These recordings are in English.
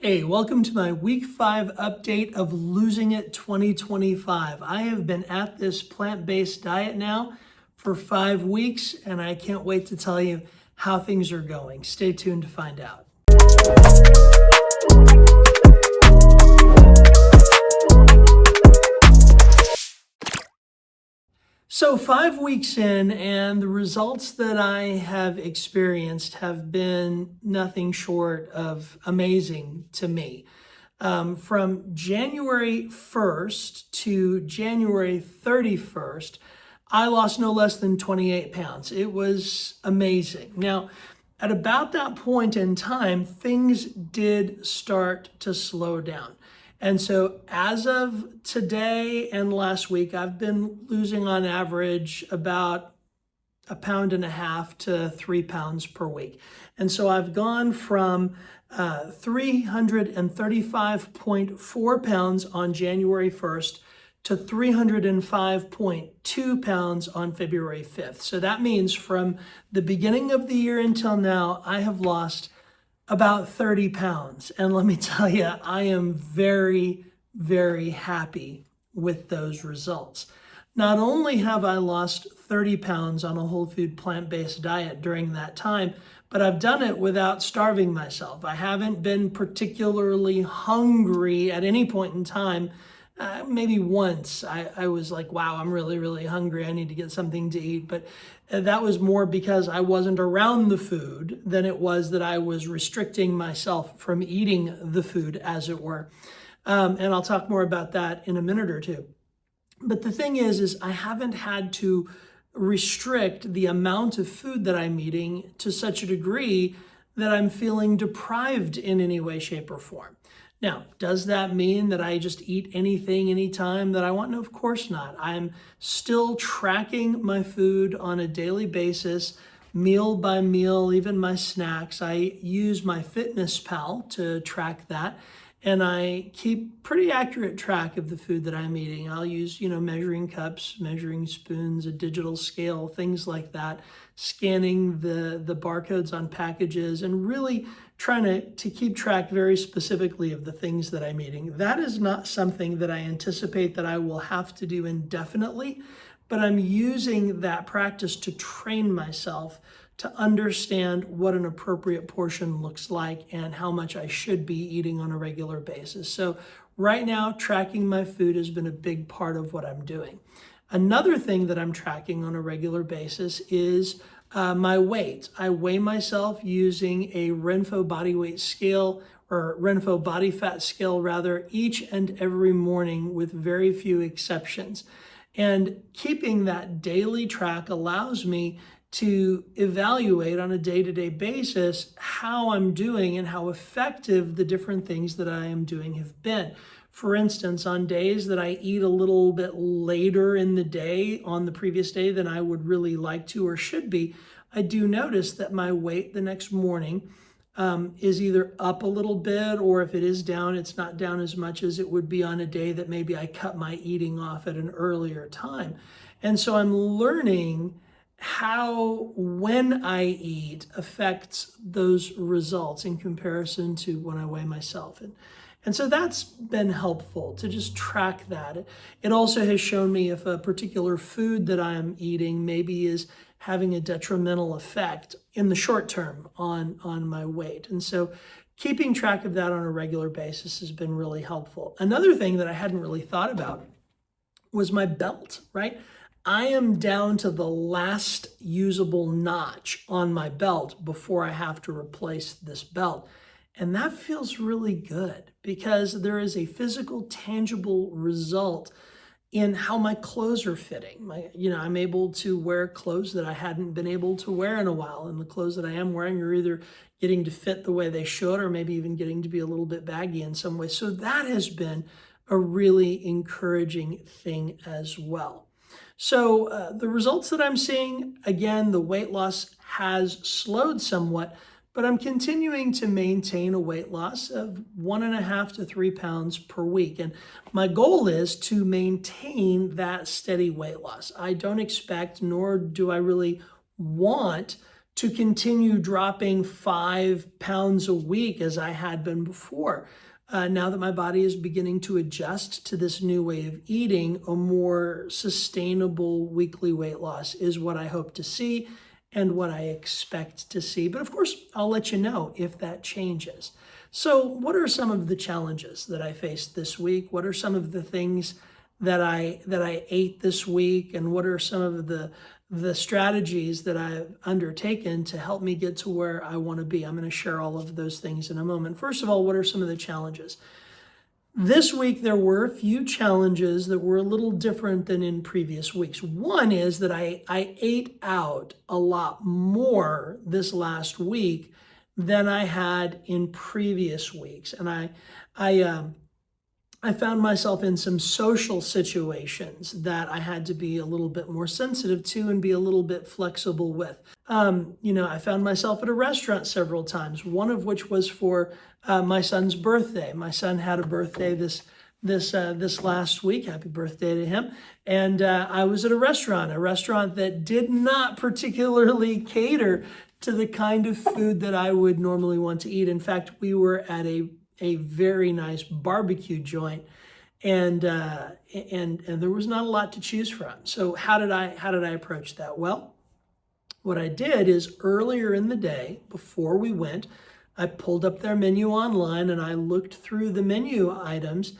Hey, welcome to my week 5 update of Losing It 2025. I have been at this plant-based diet now for 5 weeks, and I can't wait to tell you how things are going. Stay tuned to find out. So 5 weeks in, and the results that I have experienced have been nothing short of amazing to me. From January 1st to January 31st, I lost no less than 28 pounds. It was amazing. Now, at about that point in time, things did start to slow down. And so as of today and last week, I've been losing on average about 1.5 to 3 pounds per week. And so I've gone from 335.4 pounds on January 1st to 305.2 pounds on February 5th. So that means from the beginning of the year until now, I have lost about 30 pounds. And let me tell you, I am very, very happy with those results. Not only have I lost 30 pounds on a whole food plant-based diet during that time, but I've done it without starving myself. I haven't been particularly hungry at any point in time. Maybe once I was like, wow, I'm really, really hungry. I need to get something to eat. But that was more because I wasn't around the food than it was that I was restricting myself from eating the food, as it were. And I'll talk more about that in a minute or two. But the thing is I haven't had to restrict the amount of food that I'm eating to such a degree that I'm feeling deprived in any way, shape, or form. Now, does that mean that I just eat anything, anytime that I want? No, of course not. I'm still tracking my food on a daily basis, meal by meal, even my snacks. I use MyFitnessPal to track that, and I keep pretty accurate track of the food that I'm eating. I'll use, measuring cups, measuring spoons, a digital scale, things like that, scanning the barcodes on packages, and really trying to keep track very specifically of the things that I'm eating. That is not something that I anticipate that I will have to do indefinitely, but I'm using that practice to train myself to understand what an appropriate portion looks like and how much I should be eating on a regular basis. So right now, tracking my food has been a big part of what I'm doing. Another thing that I'm tracking on a regular basis is my weight. I weigh myself using a Renpho body weight scale, or Renpho body fat scale rather, each and every morning with very few exceptions. And keeping that daily track allows me to evaluate on a day-to-day basis how I'm doing and how effective the different things that I am doing have been. For instance, on days that I eat a little bit later in the day on the previous day than I would really like to or should be, I do notice that my weight the next morning is either up a little bit, or if it is down, it's not down as much as it would be on a day that maybe I cut my eating off at an earlier time. And so I'm learning how when I eat affects those results in comparison to when I weigh myself. And so that's been helpful to just track that. It also has shown me if a particular food that I'm eating maybe is having a detrimental effect in the short term on my weight. And so keeping track of that on a regular basis has been really helpful. Another thing that I hadn't really thought about was my belt, right? I am down to the last usable notch on my belt before I have to replace this belt. And that feels really good because there is a physical, tangible result in how my clothes are fitting. I'm able to wear clothes that I hadn't been able to wear in a while. And the clothes that I am wearing are either getting to fit the way they should, or maybe even getting to be a little bit baggy in some way. So that has been a really encouraging thing as well. So the results that I'm seeing, again, the weight loss has slowed somewhat, but I'm continuing to maintain a weight loss of 1.5 to 3 pounds per week. And my goal is to maintain that steady weight loss. I don't expect, nor do I really want to continue dropping 5 pounds a week as I had been before. Now that my body is beginning to adjust to this new way of eating, a more sustainable weekly weight loss is what I hope to see and what I expect to see. But of course, I'll let you know if that changes. So what are some of the challenges that I faced this week? What are some of the things that I ate this week? And what are some of the strategies that I've undertaken to help me get to where I want to be? I'm going to share all of those things in a moment. First of all, what are some of the challenges? This week, there were a few challenges that were a little different than in previous weeks. One is that I ate out a lot more this last week than I had in previous weeks. And I found myself in some social situations that I had to be a little bit more sensitive to and be a little bit flexible with. I found myself at a restaurant several times, one of which was for my son's birthday. My son had a birthday this last week. Happy birthday to him. And I was at a restaurant that did not particularly cater to the kind of food that I would normally want to eat. In fact, we were at a very nice barbecue joint, and there was not a lot to choose from. So how did I approach that? Well, what I did is earlier in the day, before we went, I pulled up their menu online and I looked through the menu items,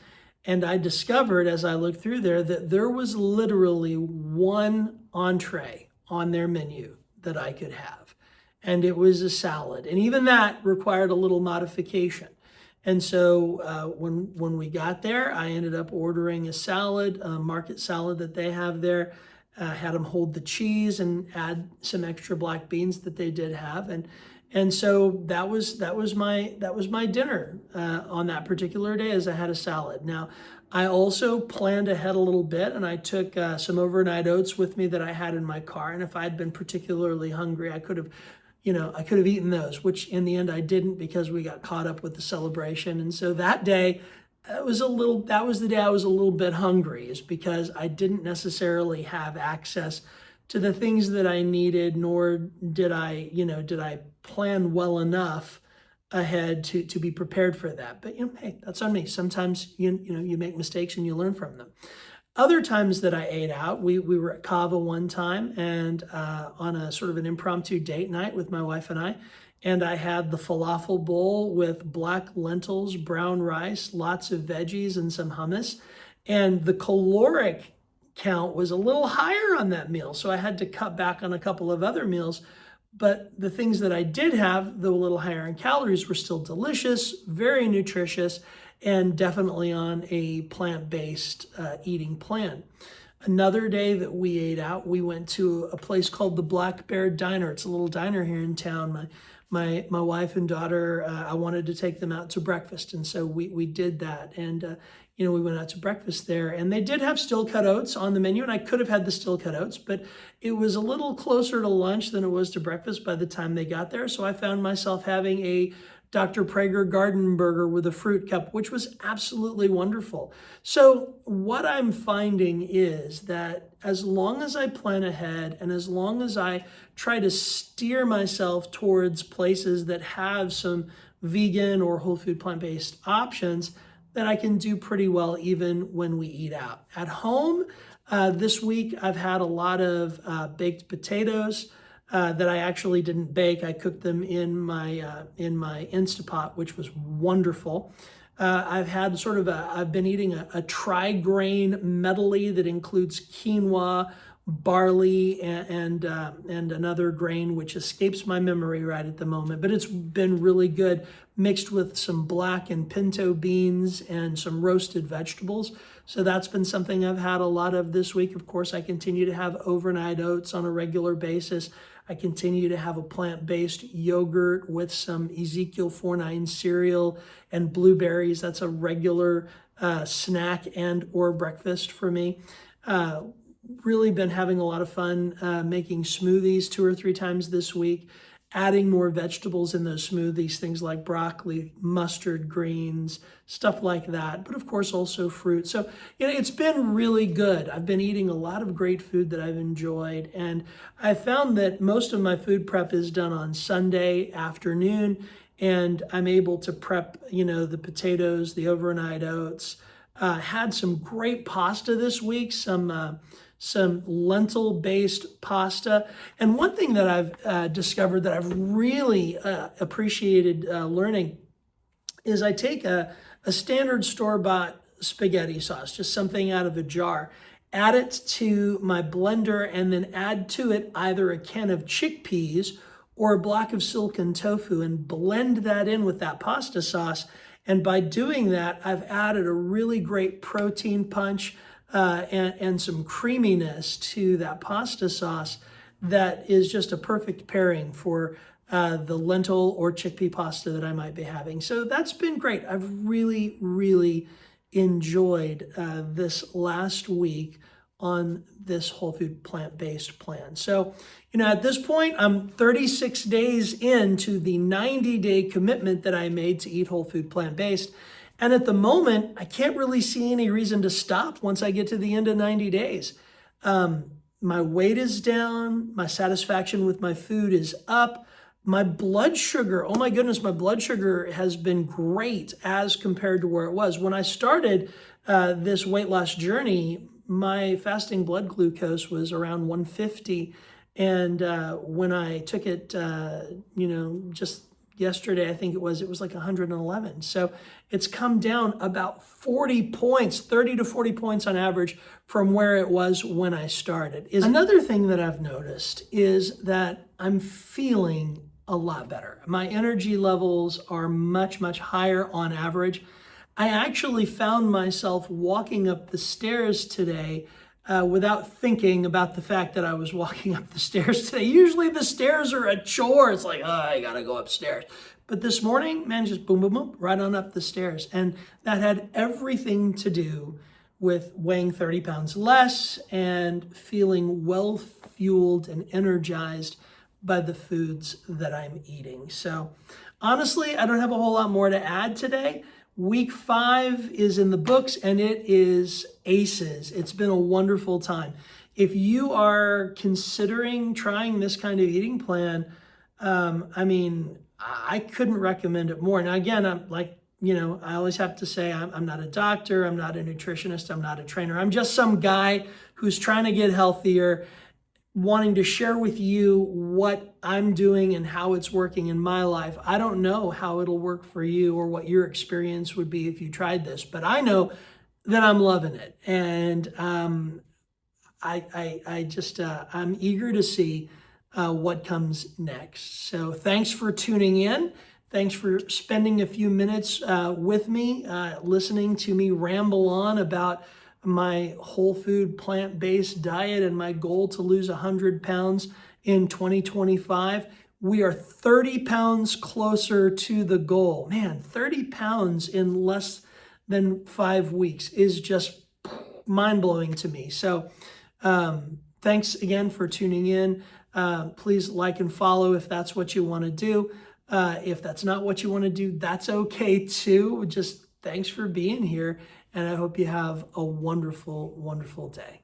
and I discovered as I looked through there that there was literally one entree on their menu that I could have, and it was a salad. And even that required a little modification. And so when we got there, I ended up ordering a salad, a market salad that they have there. Had them hold the cheese and add some extra black beans that they did have, and so that was my dinner on that particular day, as I had a salad. Now, I also planned ahead a little bit, and I took some overnight oats with me that I had in my car. And if I had been particularly hungry, I could have eaten those, which in the end I didn't, because we got caught up with the celebration. And so that day, that was the day I was a little bit hungry, is because I didn't necessarily have access to the things that I needed, nor did I plan well enough ahead to be prepared for that. But hey, that's on me. Sometimes you make mistakes and you learn from them. Other times that I ate out, we were at Cava one time, and on a sort of an impromptu date night with my wife and I had the falafel bowl with black lentils, brown rice, lots of veggies, and some hummus. And the caloric count was a little higher on that meal, so I had to cut back on a couple of other meals. But the things that I did have, though a little higher in calories, were still delicious, very nutritious, and definitely on a plant-based eating plan. Another day that we ate out, we went to a place called the Black Bear Diner. It's a little diner here in town. My wife and daughter, I wanted to take them out to breakfast, and so we did that. And we went out to breakfast there, and they did have still-cut oats on the menu, and I could have had the still-cut oats, but it was a little closer to lunch than it was to breakfast by the time they got there. So I found myself having a Dr. Prager garden burger with a fruit cup, which was absolutely wonderful. So what I'm finding is that as long as I plan ahead, and as long as I try to steer myself towards places that have some vegan or whole food plant-based options, that I can do pretty well even when we eat out. At home, this week I've had a lot of baked potatoes that I actually didn't bake. I cooked them in my Instapot, which was wonderful. I've been eating a tri-grain medley that includes quinoa, barley, and another grain which escapes my memory right at the moment, but it's been really good, mixed with some black and pinto beans and some roasted vegetables. So that's been something I've had a lot of this week. Of course, I continue to have overnight oats on a regular basis. I continue to have a plant-based yogurt with some Ezekiel 4-9 cereal and blueberries. That's a regular snack and or breakfast for me. Really been having a lot of fun making smoothies 2 or 3 times this week. adding more vegetables in those smoothies, things like broccoli, mustard greens, stuff like that. But of course, also fruit. So, it's been really good. I've been eating a lot of great food that I've enjoyed. And I found that most of my food prep is done on Sunday afternoon. And I'm able to prep, the potatoes, the overnight oats. Had some great pasta this week, some lentil-based pasta. And one thing that I've discovered that I've really appreciated learning is I take a standard store-bought spaghetti sauce, just something out of a jar, add it to my blender, and then add to it either a can of chickpeas or a block of silken tofu, and blend that in with that pasta sauce. And by doing that, I've added a really great protein punch and some creaminess to that pasta sauce that is just a perfect pairing for the lentil or chickpea pasta that I might be having. So that's been great. I've really, really enjoyed this last week on this whole food plant-based plan. So, at this point, I'm 36 days into the 90-day commitment that I made to eat whole food plant-based. And at the moment, I can't really see any reason to stop once I get to the end of 90 days. My weight is down. My satisfaction with my food is up. My blood sugar, oh my goodness, my blood sugar has been great as compared to where it was. When I started this weight loss journey, my fasting blood glucose was around 150. And when I took it, just yesterday, I think it was like 111. So it's come down about 40 points, 30 to 40 points on average from where it was when I started. Another thing that I've noticed is that I'm feeling a lot better. My energy levels are much, much higher on average. I actually found myself walking up the stairs today without thinking about the fact that I was walking up the stairs today. Usually the stairs are a chore. It's like, oh, I gotta go upstairs. But this morning, man, just boom, boom, boom, right on up the stairs. And that had everything to do with weighing 30 pounds less and feeling well-fueled and energized by the foods that I'm eating. So honestly, I don't have a whole lot more to add today. Week 5 is in the books and it is aces. It's been a wonderful time. If you are considering trying this kind of eating plan, I couldn't recommend it more. Now, again, I'm like, I always have to say I'm not a doctor, I'm not a nutritionist, I'm not a trainer. I'm just some guy who's trying to get healthier, wanting to share with you what I'm doing and how it's working in my life. I don't know how it'll work for you or what your experience would be if you tried this, but I know that I'm loving it. And I'm eager to see what comes next. So thanks for tuning in. Thanks for spending a few minutes with me, listening to me ramble on about my whole food plant-based diet and my goal to lose 100 pounds in 2025. We are 30 pounds closer to the goal. Man, 30 pounds in less than 5 weeks is just mind-blowing to me. So thanks again for tuning in. Please like and follow if that's what you want to do. If that's not what you want to do, that's okay too. Just thanks for being here. And I hope you have a wonderful, wonderful day.